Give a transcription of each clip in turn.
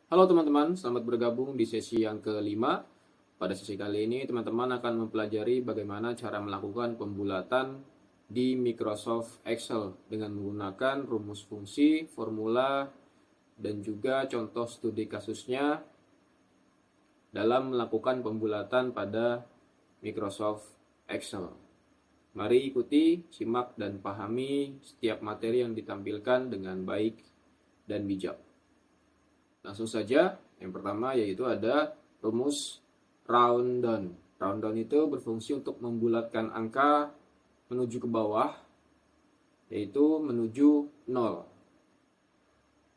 Halo teman-teman, selamat bergabung di sesi yang kelima. Pada sesi kali ini teman-teman akan mempelajari bagaimana cara melakukan pembulatan di Microsoft Excel dengan menggunakan rumus fungsi, formula, dan juga contoh studi kasusnya dalam melakukan pembulatan pada Microsoft Excel. Mari ikuti, simak, dan pahami setiap materi yang ditampilkan dengan baik dan bijak. Langsung saja, yang pertama yaitu ada rumus round down. Round down itu berfungsi untuk membulatkan angka menuju ke bawah, yaitu menuju 0.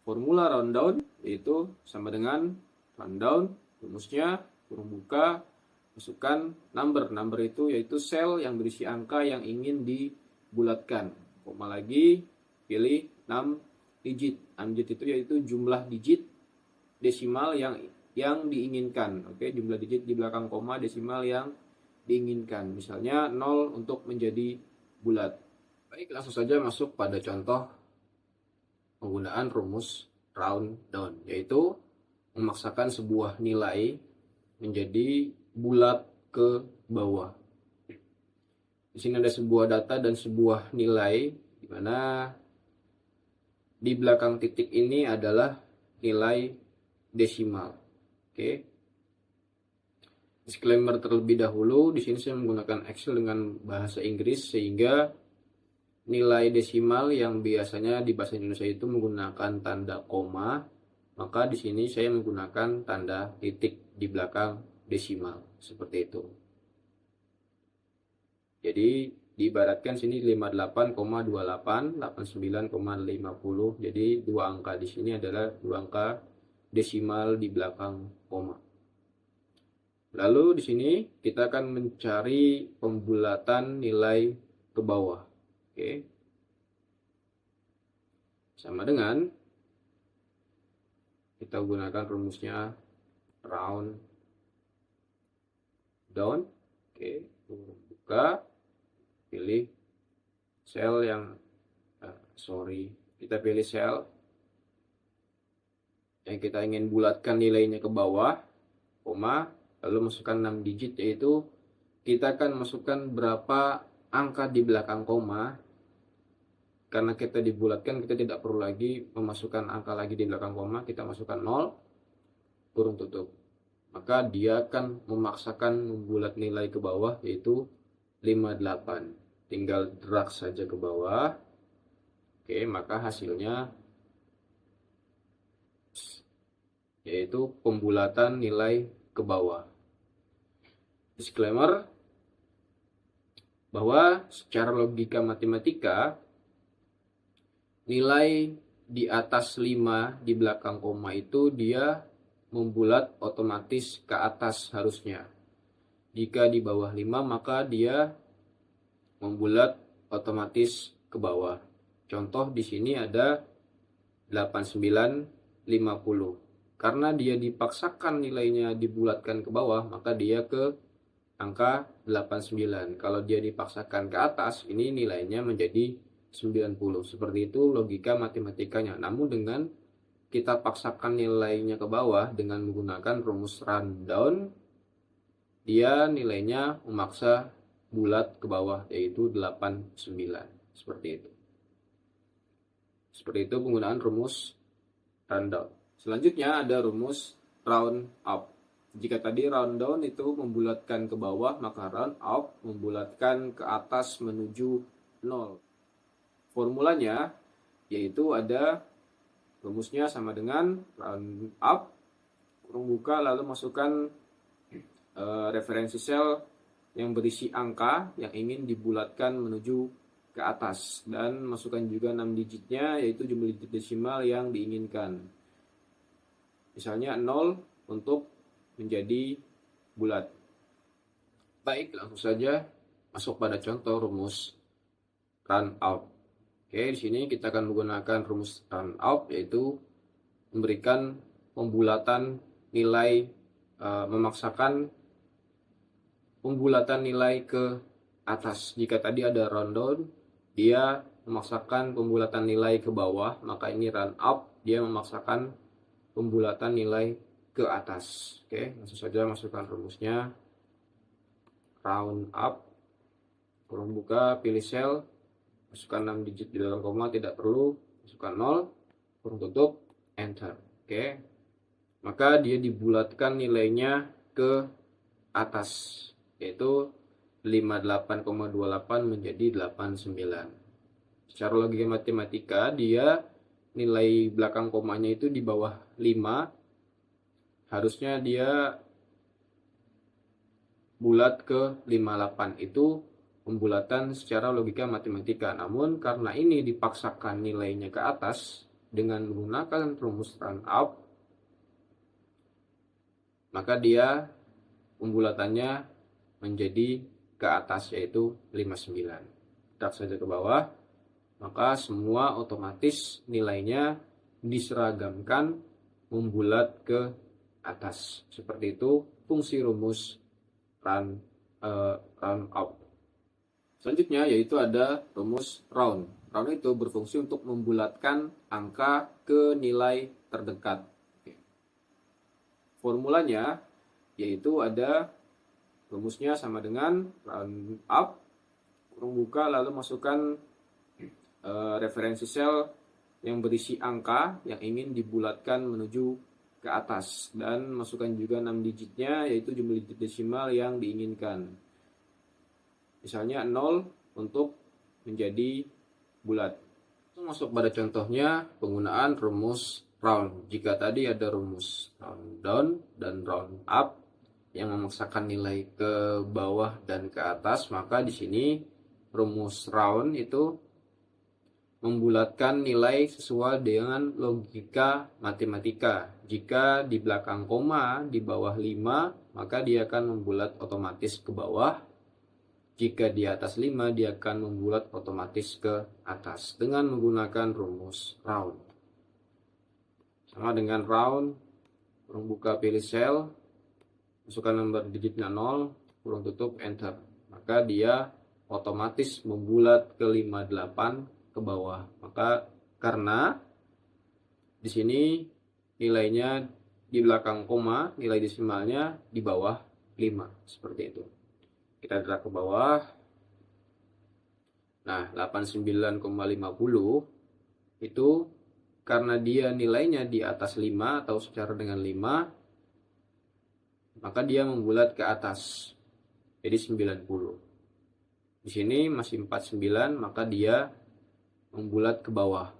Formula round down yaitu sama dengan round down, rumusnya kurung buka, masukkan number. Number itu yaitu sel yang berisi angka yang ingin dibulatkan. Koma lagi, pilih 6 digit. 6 digit itu yaitu jumlah digit desimal yang diinginkan. Oke, jumlah digit di belakang koma desimal yang diinginkan. Misalnya 0 untuk menjadi bulat. Baik, langsung saja masuk pada contoh penggunaan rumus round down, yaitu memaksakan sebuah nilai menjadi bulat ke bawah. Di sini ada sebuah data dan sebuah nilai, di mana di belakang titik ini adalah nilai desimal. Oke. Disclaimer terlebih dahulu, di sini saya menggunakan Excel dengan bahasa Inggris sehingga nilai desimal yang biasanya di bahasa Indonesia itu menggunakan tanda koma, maka di sini saya menggunakan tanda titik di belakang desimal seperti itu. Jadi diibaratkan sini 58,28, 89,50. Jadi dua angka di sini adalah dua angka desimal di belakang koma. Lalu di sini kita akan mencari pembulatan nilai ke bawah. Oke. Sama dengan kita gunakan rumusnya round down. Oke, buka, pilih sel yang kita pilih sel yang kita ingin bulatkan nilainya ke bawah, koma, lalu masukkan 6 digit, yaitu kita akan masukkan berapa angka di belakang koma. Karena kita dibulatkan, kita tidak perlu lagi memasukkan angka lagi di belakang koma, kita masukkan 0, kurung tutup. Maka dia akan memaksakan membulat nilai ke bawah, yaitu 58. Tinggal drag saja ke bawah. Oke, maka hasilnya yaitu pembulatan nilai ke bawah. Disclaimer bahwa secara logika matematika nilai di atas 5 di belakang koma itu dia membulat otomatis ke atas harusnya. Jika di bawah 5 maka dia membulat otomatis ke bawah. Contoh di sini ada 8950. Karena dia dipaksakan nilainya dibulatkan ke bawah, maka dia ke angka 89. Kalau dia dipaksakan ke atas, ini nilainya menjadi 90. Seperti itu logika matematikanya. Namun dengan kita paksakan nilainya ke bawah dengan menggunakan rumus rundown, dia nilainya memaksa bulat ke bawah, yaitu 89. Seperti itu. Seperti itu penggunaan rumus rundown. Selanjutnya ada rumus round up. Jika tadi round down itu membulatkan ke bawah, maka round up membulatkan ke atas menuju 0. Formulanya yaitu ada rumusnya sama dengan round up, kurung buka, lalu masukkan referensi sel yang berisi angka yang ingin dibulatkan menuju ke atas, dan masukkan juga 6 digitnya, yaitu jumlah digit desimal yang diinginkan. Misalnya 0 untuk menjadi bulat. Baik, langsung saja masuk pada contoh rumus run out. Oke, di sini kita akan menggunakan rumus run out, yaitu memberikan pembulatan nilai, memaksakan pembulatan nilai ke atas. Jika tadi ada round down, dia memaksakan pembulatan nilai ke bawah, maka ini run up, dia memaksakan pembulatan nilai ke atas. Oke, langsung saja masukkan rumusnya. Round up, kurung buka, pilih sel, masukkan 6 digit di dalam koma, tidak perlu, masukkan 0, kurung tutup, enter. Oke, maka dia dibulatkan nilainya ke atas, yaitu 58,28 menjadi 89. Secara logika matematika, dia nilai belakang komanya itu di bawah 5, harusnya dia bulat ke 58. Itu pembulatan secara logika matematika. Namun karena ini dipaksakan nilainya ke atas dengan menggunakan rumus round up, maka dia pembulatannya menjadi ke atas, yaitu 59. Drag saja ke bawah, maka semua otomatis nilainya diseragamkan membulat ke atas. Seperti itu fungsi rumus round up. Selanjutnya yaitu ada rumus round. Round itu berfungsi untuk membulatkan angka ke nilai terdekat. Formulanya yaitu ada rumusnya sama dengan round up, kurung buka, lalu masukkan referensi sel yang berisi angka yang ingin dibulatkan menuju ke atas, dan masukkan juga 6 digitnya, yaitu jumlah digit desimal yang diinginkan. Misalnya 0 untuk menjadi bulat. Masuk pada contohnya penggunaan rumus round. Jika tadi ada rumus round down dan round up yang memaksakan nilai ke bawah dan ke atas, maka di sini rumus round itu membulatkan nilai sesuai dengan logika matematika. Jika di belakang koma di bawah 5, maka dia akan membulat otomatis ke bawah. Jika di atas 5, dia akan membulat otomatis ke atas dengan menggunakan rumus round. Sama dengan round, kurung buka, pilih sel, masukkan nomor digitnya 0, kurung tutup, enter. Maka dia otomatis membulat ke 58 ke bawah. Maka karena di sini nilainya di belakang koma, nilai desimalnya di bawah 5, seperti itu. Kita drag ke bawah. Nah, 89,50 itu karena dia nilainya di atas 5 atau secara dengan 5, maka dia membulat ke atas. Jadi 90. Di sini masih 49, maka dia membulat ke bawah.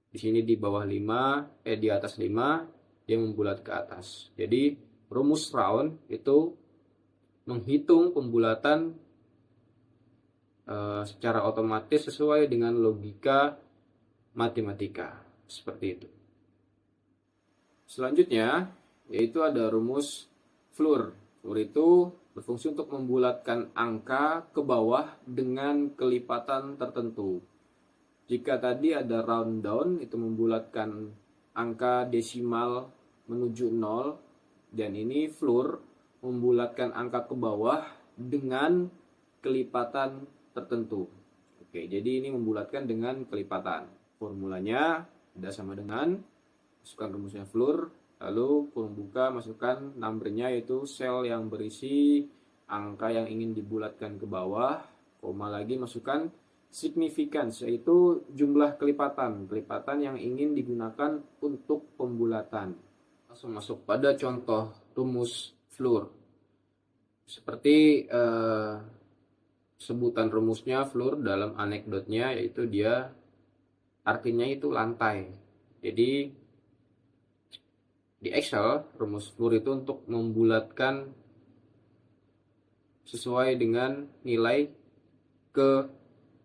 Di sini di bawah 5, di atas 5, dia membulat ke atas. Jadi rumus round itu menghitung pembulatan secara otomatis sesuai dengan logika matematika. Seperti itu. Selanjutnya yaitu ada rumus floor. Floor itu berfungsi untuk membulatkan angka ke bawah dengan kelipatan tertentu. Jika tadi ada round down, itu membulatkan angka desimal menuju 0, dan ini floor membulatkan angka ke bawah dengan kelipatan tertentu. Oke, jadi ini membulatkan dengan kelipatan. Formulanya ada sama dengan, masukkan rumusnya floor, lalu kurung buka, masukkan numbernya, yaitu sel yang berisi angka yang ingin dibulatkan ke bawah, koma lagi, masukkan significance, yaitu jumlah kelipatan yang ingin digunakan untuk pembulatan. Langsung masuk pada contoh rumus floor. Seperti sebutan rumusnya floor dalam anekdotnya, yaitu dia artinya itu lantai. Jadi di Excel, rumus floor itu untuk membulatkan sesuai dengan nilai ke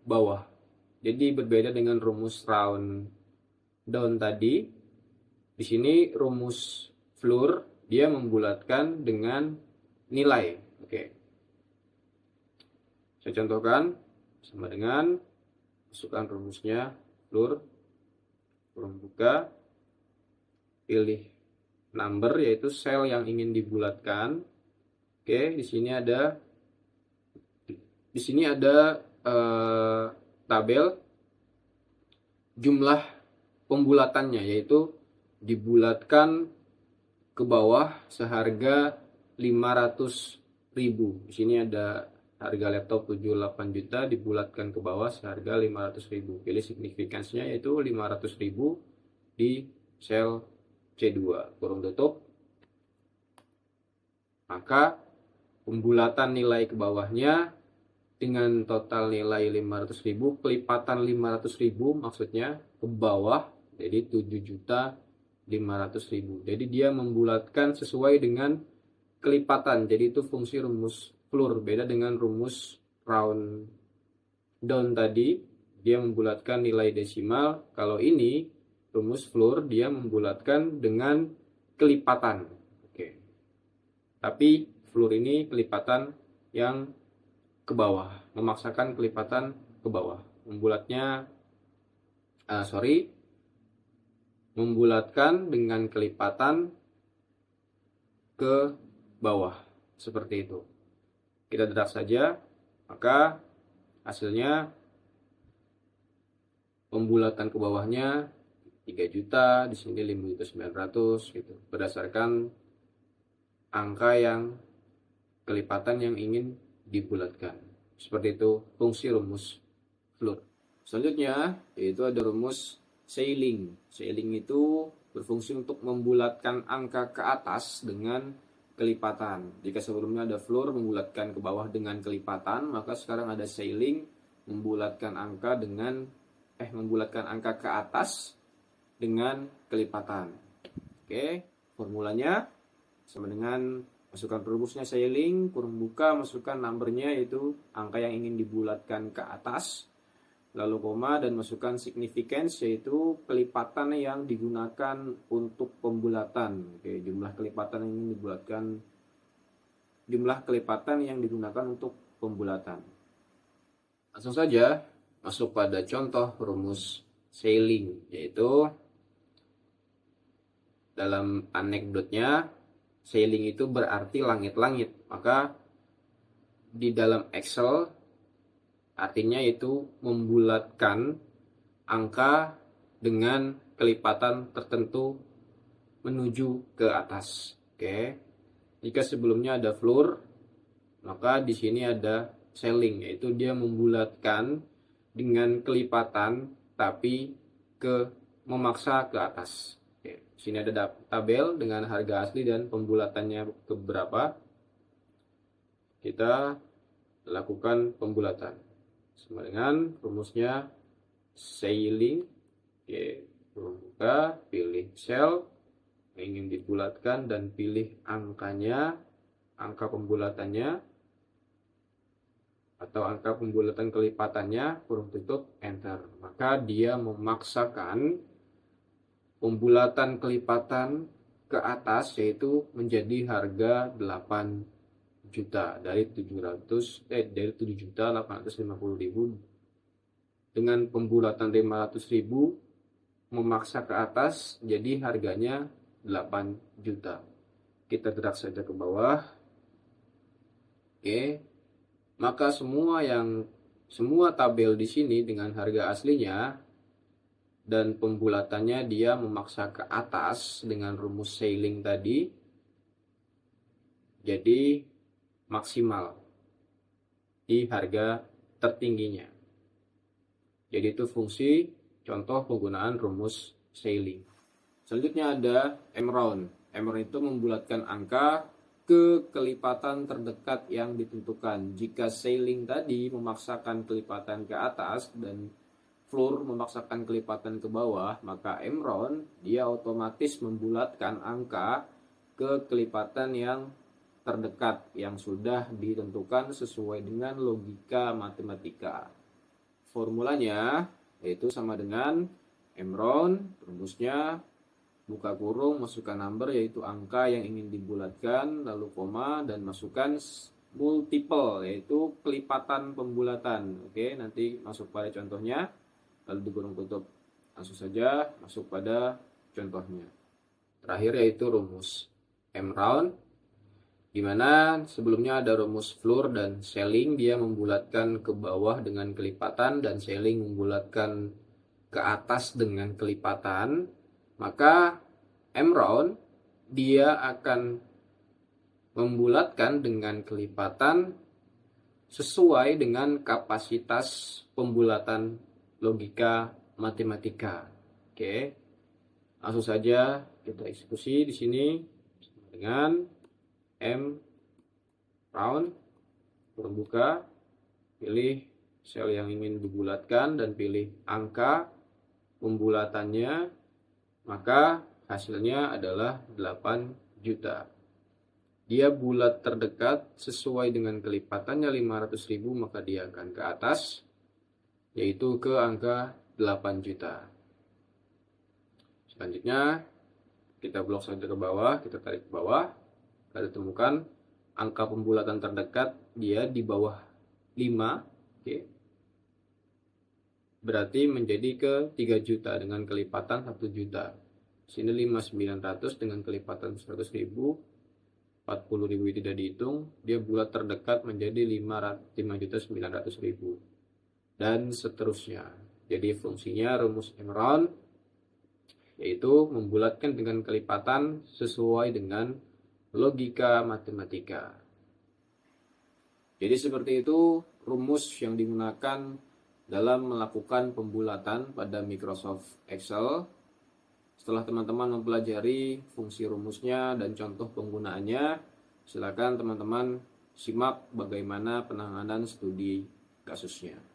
bawah. Jadi berbeda dengan rumus round down tadi. Di sini rumus floor dia membulatkan dengan nilai. Oke. Saya contohkan sama dengan, masukkan rumusnya floor, kurung buka, pilih number, yaitu sel yang ingin dibulatkan. Oke, di sini ada tabel jumlah pembulatannya, yaitu dibulatkan ke bawah seharga 500.000. Di sini ada harga laptop 78 juta dibulatkan ke bawah seharga 500.000. Pilih signifikansinya yaitu 500.000 di sel C2, kurung tutup. Maka pembulatan nilai ke bawahnya dengan total nilai 500.000, kelipatan 500.000 maksudnya ke bawah, jadi 7.500.000. Jadi dia membulatkan sesuai dengan kelipatan. Jadi itu fungsi rumus Floor. Beda dengan rumus round down tadi, dia membulatkan nilai desimal. Kalau ini rumus Floor, dia membulatkan dengan kelipatan. Oke. Tapi Floor ini kelipatan yang ke bawah, memaksakan kelipatan ke bawah. Membulatkan dengan kelipatan ke bawah, seperti itu. Kita derak saja, maka hasilnya pembulatan ke bawahnya 3 juta, di sini 5.900 gitu. Berdasarkan angka yang kelipatan yang ingin dibulatkan. Seperti itu fungsi rumus Floor. Selanjutnya yaitu ada rumus Sailing. Sailing itu berfungsi untuk membulatkan angka ke atas dengan kelipatan. Jika sebelumnya ada Floor membulatkan ke bawah dengan kelipatan, maka sekarang ada Sailing membulatkan angka ke atas dengan kelipatan. Oke, formulanya sama dengan masukkan rumusnya Sailing, kurung buka, masukkan numbernya yaitu angka yang ingin dibulatkan ke atas, lalu koma, dan masukkan significance yaitu kelipatan yang digunakan untuk pembulatan. Oke, jumlah kelipatan yang digunakan untuk pembulatan. Langsung saja masuk pada contoh rumus Sailing, yaitu dalam anekdotnya Sailing itu berarti langit-langit. Maka di dalam Excel artinya itu membulatkan angka dengan kelipatan tertentu menuju ke atas. Oke. Jika sebelumnya ada Floor, maka di sini ada Sailing, yaitu dia membulatkan dengan kelipatan tapi memaksa ke atas. Oke. Sini ada tabel dengan harga asli dan pembulatannya ke berapa. Kita lakukan pembulatan sama dengan rumusnya Sailing. Oke, buka, pilih sel yang ingin dibulatkan dan pilih angkanya, angka pembulatannya atau angka pembulatan kelipatannya, kurung tutup, enter. Maka dia memaksakan pembulatan kelipatan ke atas yaitu menjadi harga 8 juta dari 7.850.000 dengan pembulatan 500.000 memaksa ke atas, jadi harganya 8 juta. Kita gerak saja ke bawah. Oke. Maka semua tabel di sini dengan harga aslinya dan pembulatannya dia memaksa ke atas dengan rumus Sailing tadi, jadi maksimal di harga tertingginya. Jadi itu fungsi contoh penggunaan rumus Sailing. Selanjutnya ada M-round. M-round itu membulatkan angka ke kelipatan terdekat yang ditentukan. Jika Sailing tadi memaksakan kelipatan ke atas dan Floor memaksakan kelipatan ke bawah, maka M-round dia otomatis membulatkan angka ke kelipatan yang terdekat yang sudah ditentukan sesuai dengan logika matematika. Formulanya yaitu sama dengan M-round, rumusnya buka kurung, masukkan number yaitu angka yang ingin dibulatkan, lalu koma, dan masukkan multiple yaitu kelipatan pembulatan. Oke, nanti masuk pada contohnya, lalu dikurung tutup. Langsung saja masuk pada contohnya. Terakhir yaitu rumus M-round, di mana sebelumnya ada rumus Floor dan Sailing, dia membulatkan ke bawah dengan kelipatan dan Sailing membulatkan ke atas dengan kelipatan. Maka M round, dia akan membulatkan dengan kelipatan sesuai dengan kapasitas pembulatan logika matematika. Oke, langsung saja kita eksekusi di sini dengan M round, terbuka, pilih sel yang ingin dibulatkan dan pilih angka pembulatannya, maka hasilnya adalah 8 juta. Dia bulat terdekat sesuai dengan kelipatannya 500.000, maka dia akan ke atas, yaitu ke angka 8 juta. Selanjutnya, kita blok saja ke bawah, kita tarik ke bawah, kita temukan angka pembulatan terdekat dia di bawah 5, oke. Berarti menjadi ke 3 juta dengan kelipatan 1 juta. Sini 5.900 dengan kelipatan 100.000. 40.000 tidak dihitung, dia bulat terdekat menjadi 5.900.000 dan seterusnya. Jadi fungsinya rumus M round yaitu membulatkan dengan kelipatan sesuai dengan logika matematika. Jadi seperti itu rumus yang digunakan dalam melakukan pembulatan pada Microsoft Excel. Setelah teman-teman mempelajari fungsi rumusnya dan contoh penggunaannya, silakan teman-teman simak bagaimana penanganan studi kasusnya.